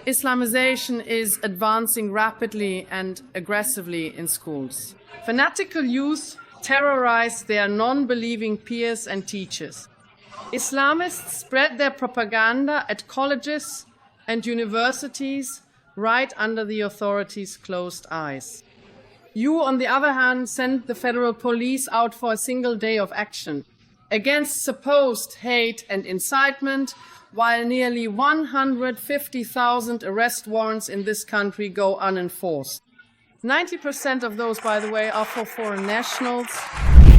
Islamization is advancing rapidly and aggressively in schools. Fanatical youth terrorize their non-believing peers and teachers. Islamists spread their propaganda at colleges and universities right under the authorities' closed eyes. You, on the other hand, sent the federal police out for a single day of action against supposed hate and incitement, while nearly 150,000 arrest warrants in this country go unenforced. 90% of those, by the way, are for foreign nationals.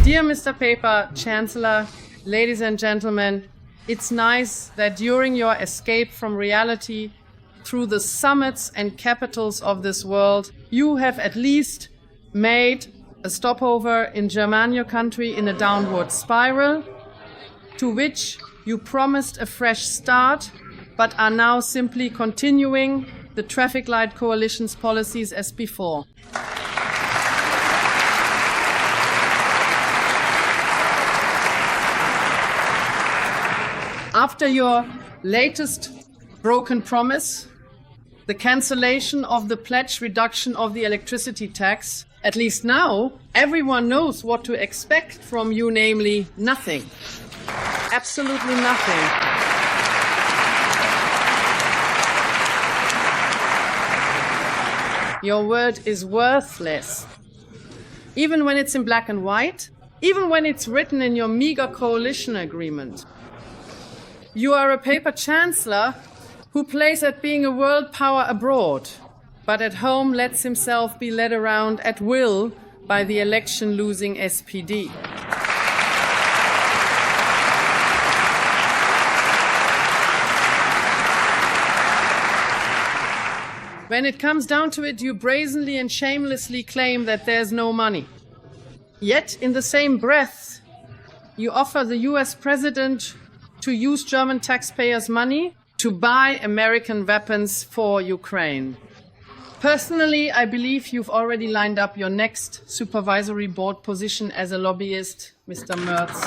Dear Mr. Paper Chancellor, ladies and gentlemen, it's nice that during your escape from reality through the summits and capitals of this world, you have at least made a stopover in Germany, your country, in a downward spiral, to which you promised a fresh start, but are now simply continuing the traffic light coalition's policies as before. After your latest broken promise, the cancellation of the pledged reduction of the electricity tax, at least now, everyone knows what to expect from you, namely nothing. Absolutely nothing. Your word is worthless. Even when it's in black and white, even when it's written in your meager coalition agreement. You are a paper chancellor who plays at being a world power abroad, but at home lets himself be led around at will by the election-losing SPD. When it comes down to it, you brazenly and shamelessly claim that there's no money. Yet, in the same breath, you offer the US president to use German taxpayers' money to buy American weapons for Ukraine. Personally, I believe you've already lined up your next supervisory board position as a lobbyist, Mr. Merz.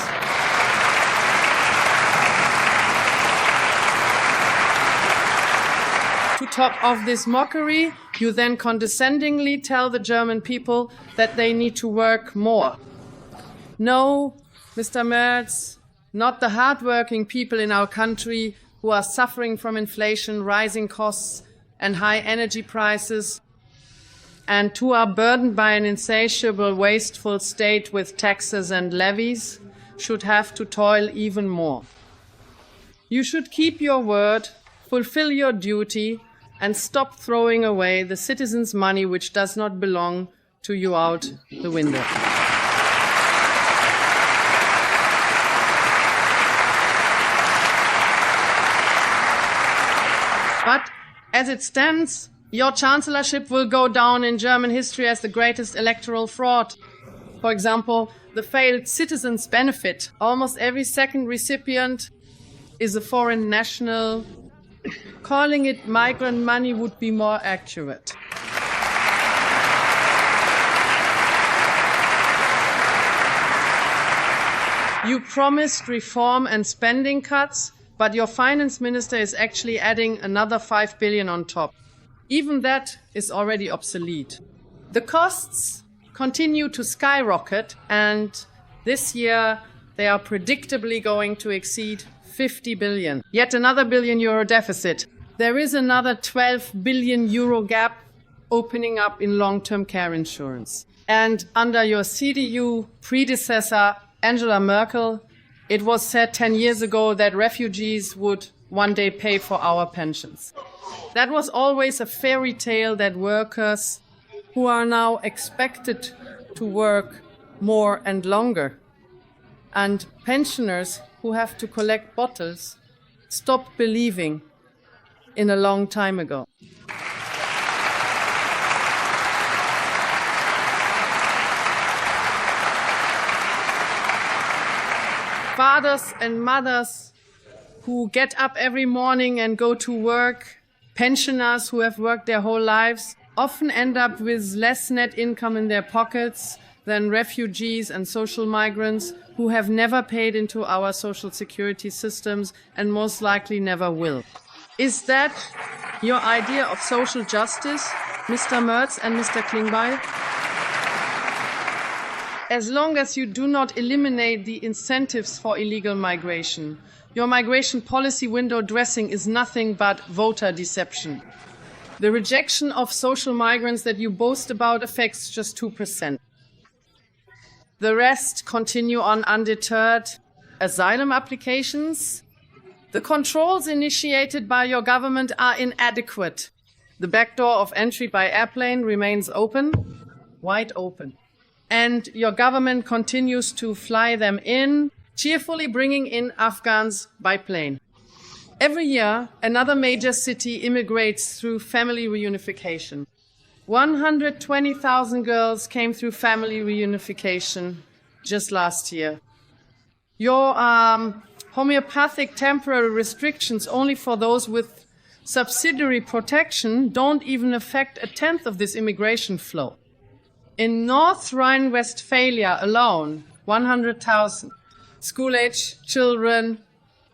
To top off this mockery, you then condescendingly tell the German people that they need to work more. No, Mr. Merz, not the hardworking people in our country who are suffering from inflation, rising costs, and high energy prices, and who are burdened by an insatiable, wasteful state with taxes and levies, should have to toil even more. You should keep your word, fulfill your duty, and stop throwing away the citizens' money which does not belong to you out the window. But as it stands, your chancellorship will go down in German history as the greatest electoral fraud. For example, the failed citizens' benefit. Almost every second recipient is a foreign national. Calling it migrant money would be more accurate. You promised reform and spending cuts, but your finance minister is actually adding another 5 billion on top. Even that is already obsolete. The costs continue to skyrocket, and this year they are predictably going to exceed 50 billion. Yet another €1 billion deficit. There is another 12 billion euro gap opening up in long-term care insurance. And under your CDU predecessor, Angela Merkel, it was said 10 years ago that refugees would one day pay for our pensions. That was always a fairy tale that workers who are now expected to work more and longer, and pensioners who have to collect bottles, stopped believing in a long time ago. Fathers and mothers who get up every morning and go to work, pensioners who have worked their whole lives, often end up with less net income in their pockets than refugees and social migrants who have never paid into our social security systems and most likely never will. Is that your idea of social justice, Mr. Merz and Mr. Klingbeil? As long as you do not eliminate the incentives for illegal migration, your migration policy window dressing is nothing but voter deception. The rejection of social migrants that you boast about affects just 2%. The rest continue on undeterred. Asylum applications? The controls initiated by your government are inadequate. The back door of entry by airplane remains open, wide open. And your government continues to fly them in, cheerfully bringing in Afghans by plane. Every year, another major city immigrates through family reunification. 120,000 girls came through family reunification just last year. Your homeopathic temporary restrictions only for those with subsidiary protection don't even affect a tenth of this immigration flow. In North Rhine-Westphalia alone, 100,000 school-age children,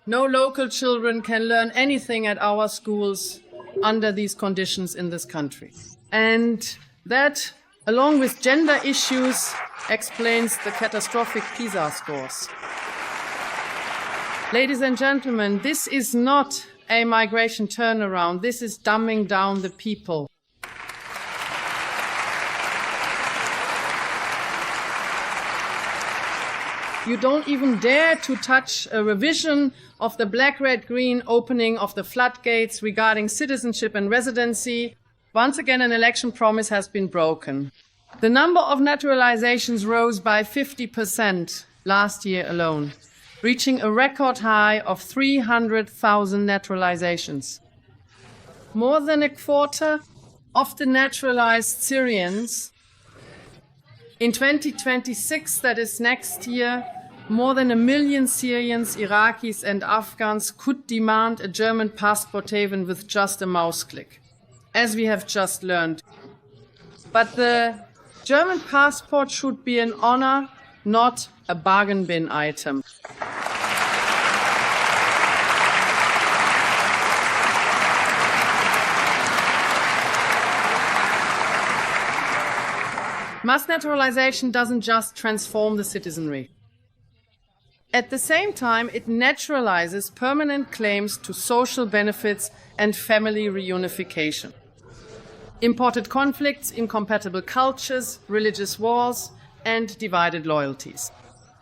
no local children can learn anything at our schools under these conditions in this country. And that, along with gender issues, explains the catastrophic PISA scores. Ladies and gentlemen, this is not a migration turnaround. This is dumbing down the people. You don't even dare to touch a revision of the black-red-green opening of the floodgates regarding citizenship and residency. Once again, an election promise has been broken. The number of naturalizations rose by 50% last year alone, reaching a record high of 300,000 naturalizations. More than a quarter of the naturalized Syrians in 2026, that is next year, more than 1 million Syrians, Iraqis and Afghans could demand a German passport haven with just a mouse click, as we have just learned. But the German passport should be an honor, not a bargain bin item. Mass naturalization doesn't just transform the citizenry. At the same time, it naturalizes permanent claims to social benefits and family reunification. Imported conflicts, incompatible cultures, religious wars, and divided loyalties.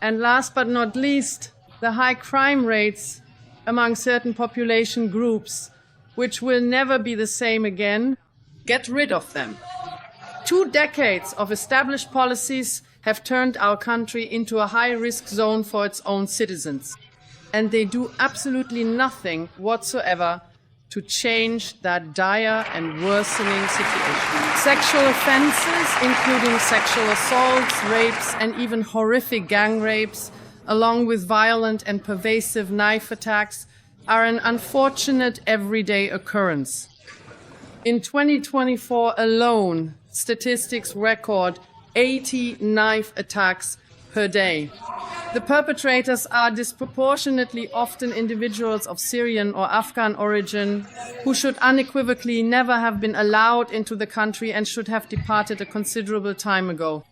And last but not least, the high crime rates among certain population groups, which will never be the same again. Get rid of them. 2 decades of established policies have turned our country into a high-risk zone for its own citizens. And they do absolutely nothing whatsoever to change that dire and worsening situation. Sexual offenses, including sexual assaults, rapes, and even horrific gang rapes, along with violent and pervasive knife attacks, are an unfortunate everyday occurrence. In 2024 alone, statistics record 80 knife attacks per day. The perpetrators are disproportionately often individuals of Syrian or Afghan origin who should unequivocally never have been allowed into the country and should have departed a considerable time ago.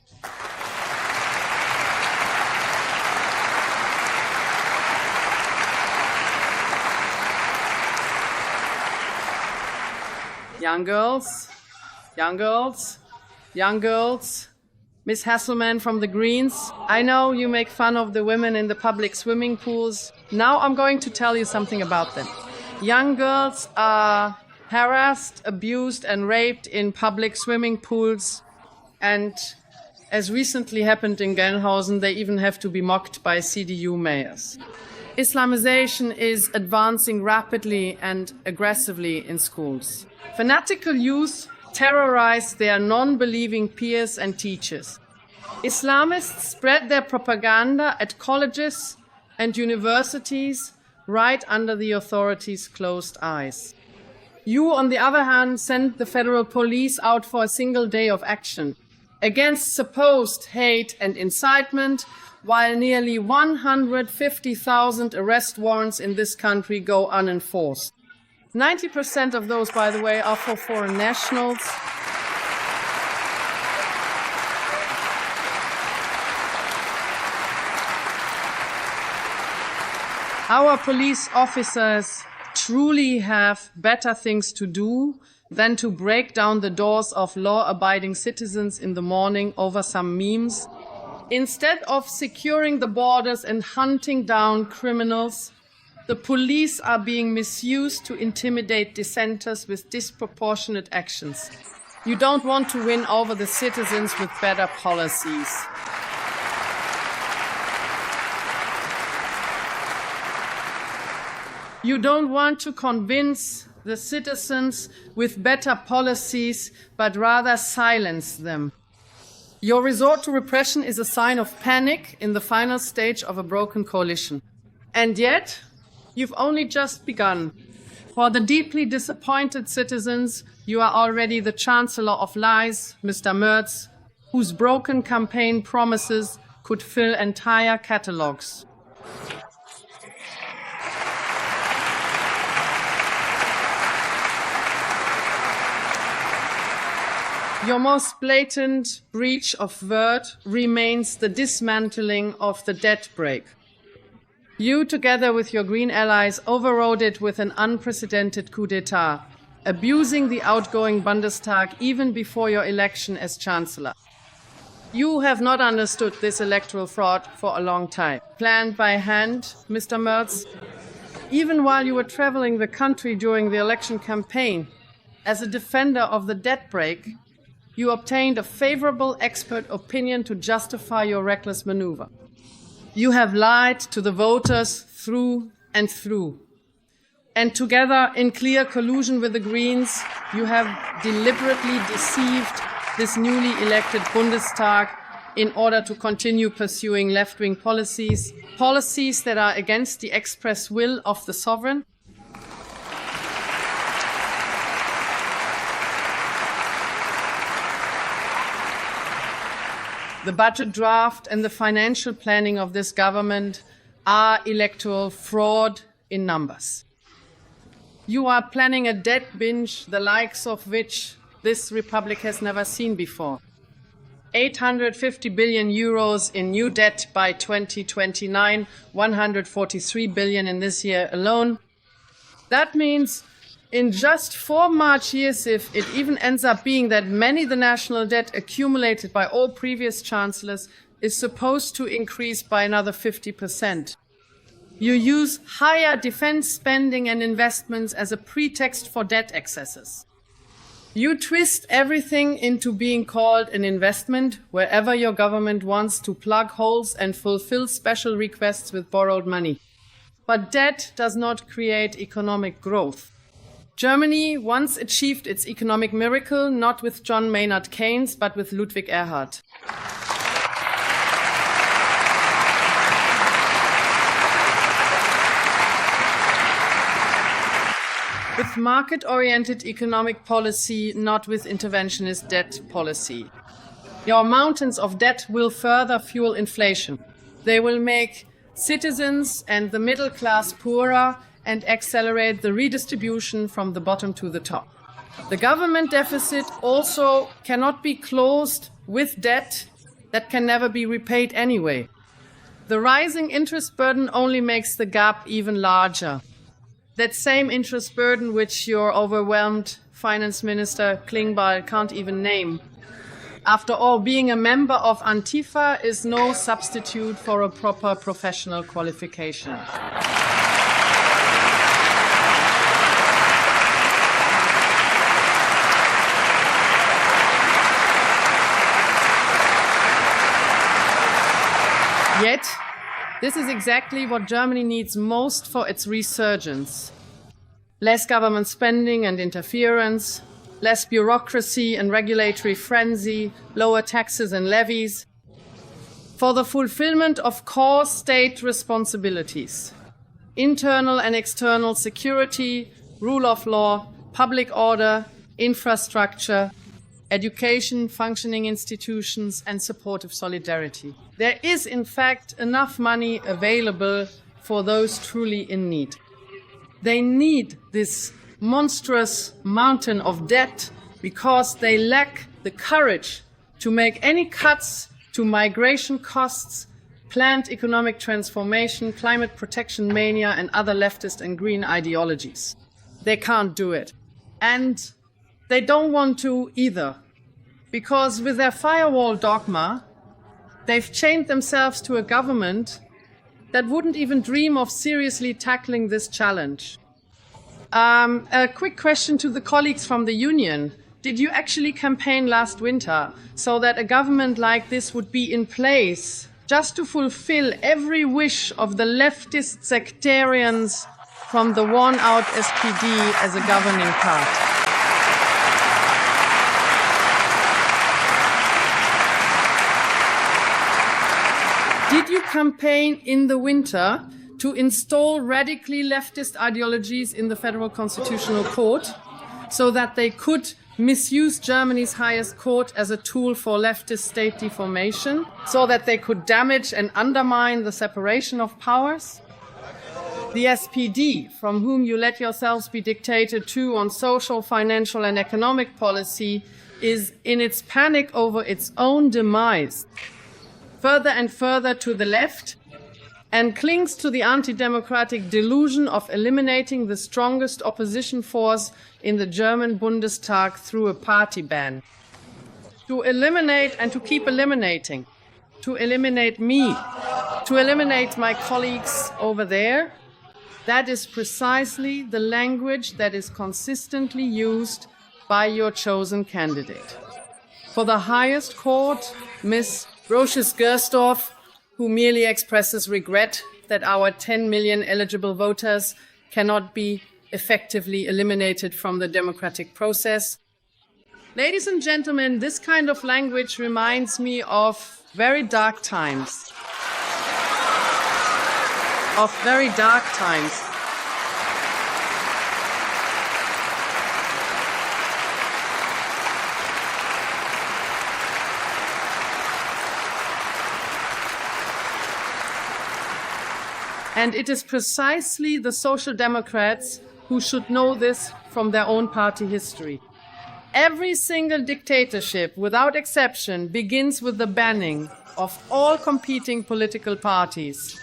Young girls, young girls, young girls. Miss Hasselman from the Greens, I know you make fun of the women in the public swimming pools. Now I'm going to tell you something about them. Young girls are harassed, abused, and raped in public swimming pools. And as recently happened in Gelnhausen, they even have to be mocked by CDU mayors. Islamization is advancing rapidly and aggressively in schools. Fanatical youth terrorize their non-believing peers and teachers. Islamists spread their propaganda at colleges and universities right under the authorities' closed eyes. You, on the other hand, send the federal police out for a single day of action against supposed hate and incitement, while nearly 150,000 arrest warrants in this country go unenforced. 90% of those, by the way, are for foreign nationals. Our police officers truly have better things to do than to break down the doors of law-abiding citizens in the morning over some memes. Instead of securing the borders and hunting down criminals, the police are being misused to intimidate dissenters with disproportionate actions. You don't want to win over the citizens with better policies. You don't want to convince the citizens with better policies, but rather silence them. Your resort to repression is a sign of panic in the final stage of a broken coalition. And yet, you've only just begun. For the deeply disappointed citizens, you are already the Chancellor of Lies, Mr. Merz, whose broken campaign promises could fill entire catalogues. Your most blatant breach of word remains the dismantling of the debt brake. You, together with your Green allies, overrode it with an unprecedented coup d'etat, abusing the outgoing Bundestag even before your election as Chancellor. You have not understood this electoral fraud for a long time. Planned by hand, Mr. Merz, even while you were traveling the country during the election campaign, as a defender of the debt brake, you obtained a favorable expert opinion to justify your reckless maneuver. You have lied to the voters through and through. And together, in clear collusion with the Greens, you have deliberately deceived this newly elected Bundestag in order to continue pursuing left-wing policies, policies that are against the express will of the sovereign. The budget draft and the financial planning of this government are electoral fraud in numbers. You are planning a debt binge, the likes of which this republic has never seen before. 850 billion euros in new debt by 2029, 143 billion in this year alone. That means in just 4 March years, if it even ends up being that the national debt accumulated by all previous chancellors is supposed to increase by another 50%. You use higher defense spending and investments as a pretext for debt excesses. You twist everything into being called an investment wherever your government wants to plug holes and fulfill special requests with borrowed money. But debt does not create economic growth. Germany once achieved its economic miracle not with John Maynard Keynes, but with Ludwig Erhard. With market-oriented economic policy, not with interventionist debt policy. Your mountains of debt will further fuel inflation. They will make citizens and the middle class poorer and accelerate the redistribution from the bottom to the top. The government deficit also cannot be closed with debt that can never be repaid anyway. The rising interest burden only makes the gap even larger. That same interest burden which your overwhelmed Finance Minister Klingbeil can't even name. After all, being a member of Antifa is no substitute for a proper professional qualification. Yet, this is exactly what Germany needs most for its resurgence. Less government spending and interference, less bureaucracy and regulatory frenzy, lower taxes and levies, for the fulfillment of core state responsibilities, internal and external security, rule of law, public order, infrastructure, education, functioning institutions, and supportive solidarity. There is, in fact, enough money available for those truly in need. They need this monstrous mountain of debt because they lack the courage to make any cuts to migration costs, planned economic transformation, climate protection mania, and other leftist and green ideologies. They can't do it. And they don't want to either, because with their firewall dogma, they've chained themselves to a government that wouldn't even dream of seriously tackling this challenge. A quick question to the colleagues from the union. Did you actually campaign last winter so that a government like this would be in place just to fulfill every wish of the leftist sectarians from the worn-out SPD as a governing party? Did you campaign in the winter to install radically leftist ideologies in the Federal Constitutional Court so that they could misuse Germany's highest court as a tool for leftist state deformation, so that they could damage and undermine the separation of powers? The SPD, from whom you let yourselves be dictated to on social, financial, and economic policy, is in its panic over its own demise further and further to the left, and clings to the anti-democratic delusion of eliminating the strongest opposition force in the German Bundestag through a party ban. To eliminate and to keep eliminating, to eliminate me, to eliminate my colleagues over there, that is precisely the language that is consistently used by your chosen candidate. For the highest court, Ms. Roches-Gersdorf, who merely expresses regret that our 10 million eligible voters cannot be effectively eliminated from the democratic process. Ladies and gentlemen, this kind of language reminds me of very dark times. Of very dark times. And it is precisely the Social Democrats who should know this from their own party history. Every single dictatorship, without exception, begins with the banning of all competing political parties.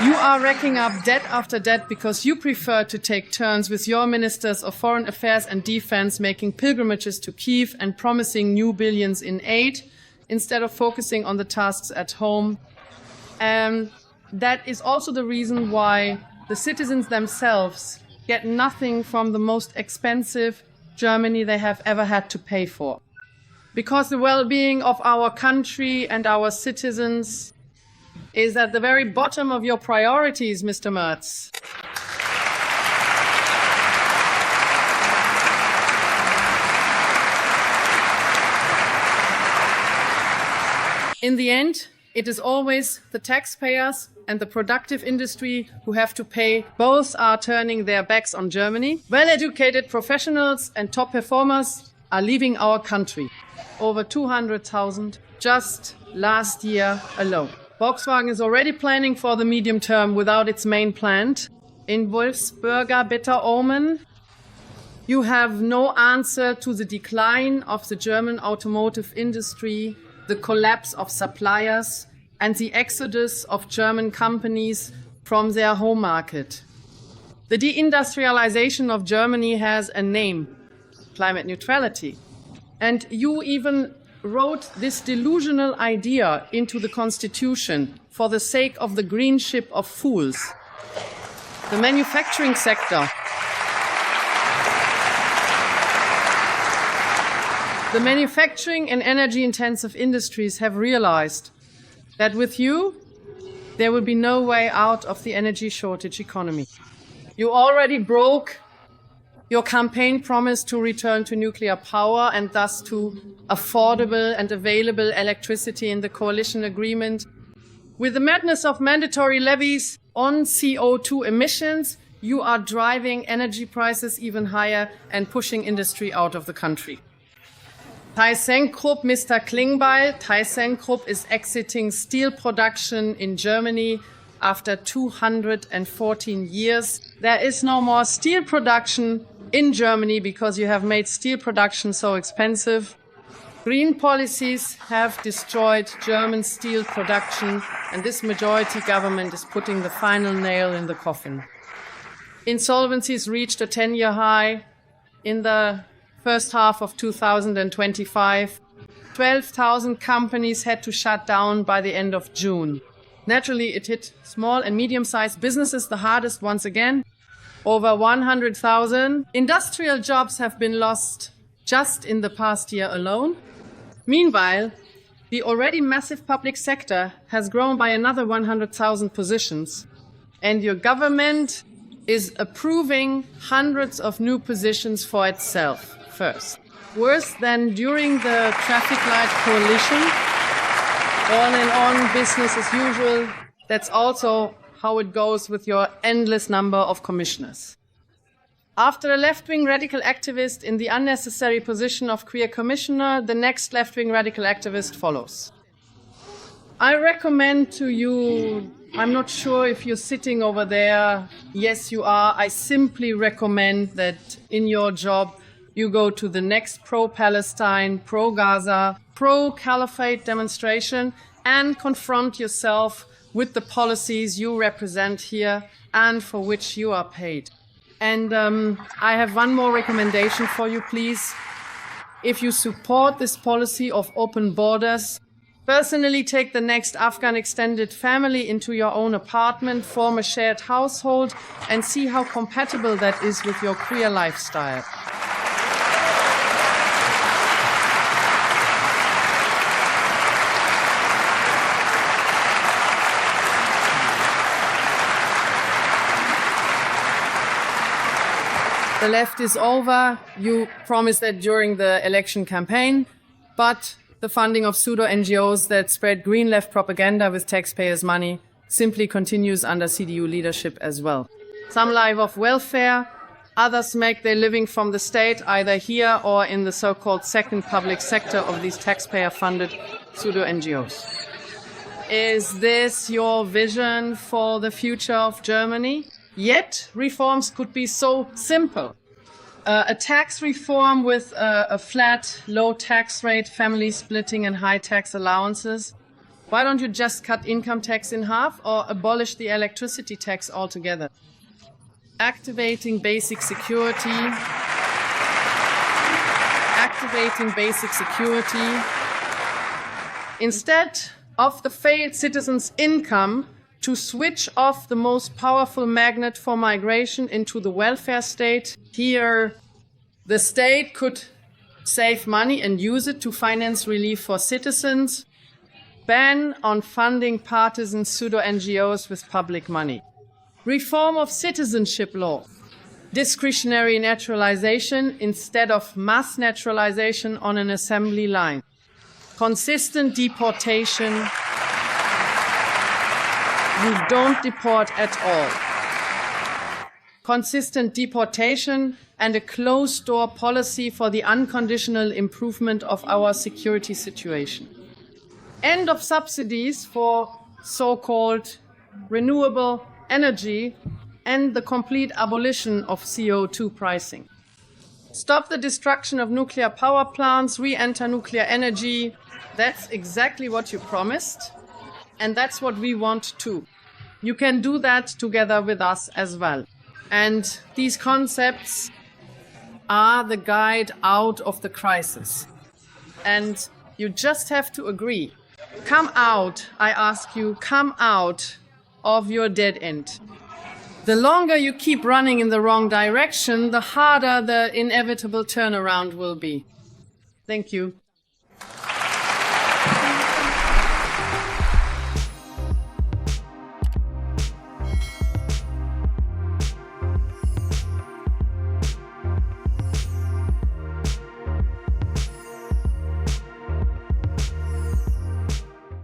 You are racking up debt after debt because you prefer to take turns with your ministers of foreign affairs and defense making pilgrimages to Kyiv and promising new billions in aid instead of focusing on the tasks at home. And that is also the reason why the citizens themselves get nothing from the most expensive Germany they have ever had to pay for. Because the well-being of our country and our citizens is at the very bottom of your priorities, Mr. Merz. In the end, it is always the taxpayers and the productive industry who have to pay. Both are turning their backs on Germany. Well-educated professionals and top performers are leaving our country. Over 200,000 just last year alone. Volkswagen is already planning for the medium term without its main plant. In Wolfsburger bitter omen, you have no answer to the decline of the German automotive industry, the collapse of suppliers, and the exodus of German companies from their home market. The de-industrialization of Germany has a name, climate neutrality. And you even wrote this delusional idea into the Constitution for the sake of the green ship of fools. The manufacturing sector. The manufacturing and energy-intensive industries have realized that with you, there will be no way out of the energy shortage economy. You already broke your campaign promise to return to nuclear power and thus to affordable and available electricity in the coalition agreement. With the madness of mandatory levies on CO2 emissions, you are driving energy prices even higher and pushing industry out of the country. ThyssenKrupp, Mr. Klingbeil, ThyssenKrupp is exiting steel production in Germany after 214 years. There is no more steel production in Germany because you have made steel production so expensive. Green policies have destroyed German steel production, and this majority government is putting the final nail in the coffin. Insolvencies reached a 10-year high in the first half of 2025. 12,000 companies had to shut down by the end of June. Naturally, it hit small and medium-sized businesses the hardest once again. Over 100,000 industrial jobs have been lost just in the past year alone. Meanwhile, the already massive public sector has grown by another 100,000 positions, and your government is approving hundreds of new positions for itself first. Worse than during the traffic light coalition, on and on, business as usual. That's also how it goes with your endless number of commissioners. After a left-wing radical activist in the unnecessary position of queer commissioner, the next left-wing radical activist follows. I recommend to you, I'm not sure if you're sitting over there. Yes, you are. I simply recommend that in your job, you go to the next pro-Palestine, pro-Gaza, pro-Caliphate demonstration and confront yourself with the policies you represent here and for which you are paid. And I have one more recommendation for you, please. If you support this policy of open borders, personally take the next Afghan extended family into your own apartment, form a shared household, and see how compatible that is with your queer lifestyle. The left is over. You promised that during the election campaign, but the funding of pseudo-NGOs that spread green left propaganda with taxpayers' money simply continues under CDU leadership as well. Some live off welfare, others make their living from the state, either here or in the so-called second public sector of these taxpayer-funded pseudo-NGOs. Is this your vision for the future of Germany? Yet, reforms could be so simple. A tax reform with a flat, low tax rate, family splitting and high tax allowances. Why don't you just cut income tax in half or abolish the electricity tax altogether? Activating basic security. Instead of the failed citizen's income, to switch off the most powerful magnet for migration into the welfare state. Here, the state could save money and use it to finance relief for citizens. Ban on funding partisan pseudo-NGOs with public money. Reform of citizenship law. Discretionary naturalization instead of mass naturalization on an assembly line. Consistent deportation. You don't deport at all. Consistent deportation and a closed-door policy for the unconditional improvement of our security situation. End of subsidies for so-called renewable energy and the complete abolition of CO2 pricing. Stop the destruction of nuclear power plants, re-enter nuclear energy. That's exactly what you promised. And that's what we want too. You can do that together with us as well. And these concepts are the guide out of the crisis. And you just have to agree. Come out, I ask you, come out of your dead end. The longer you keep running in the wrong direction, the harder the inevitable turnaround will be. Thank you.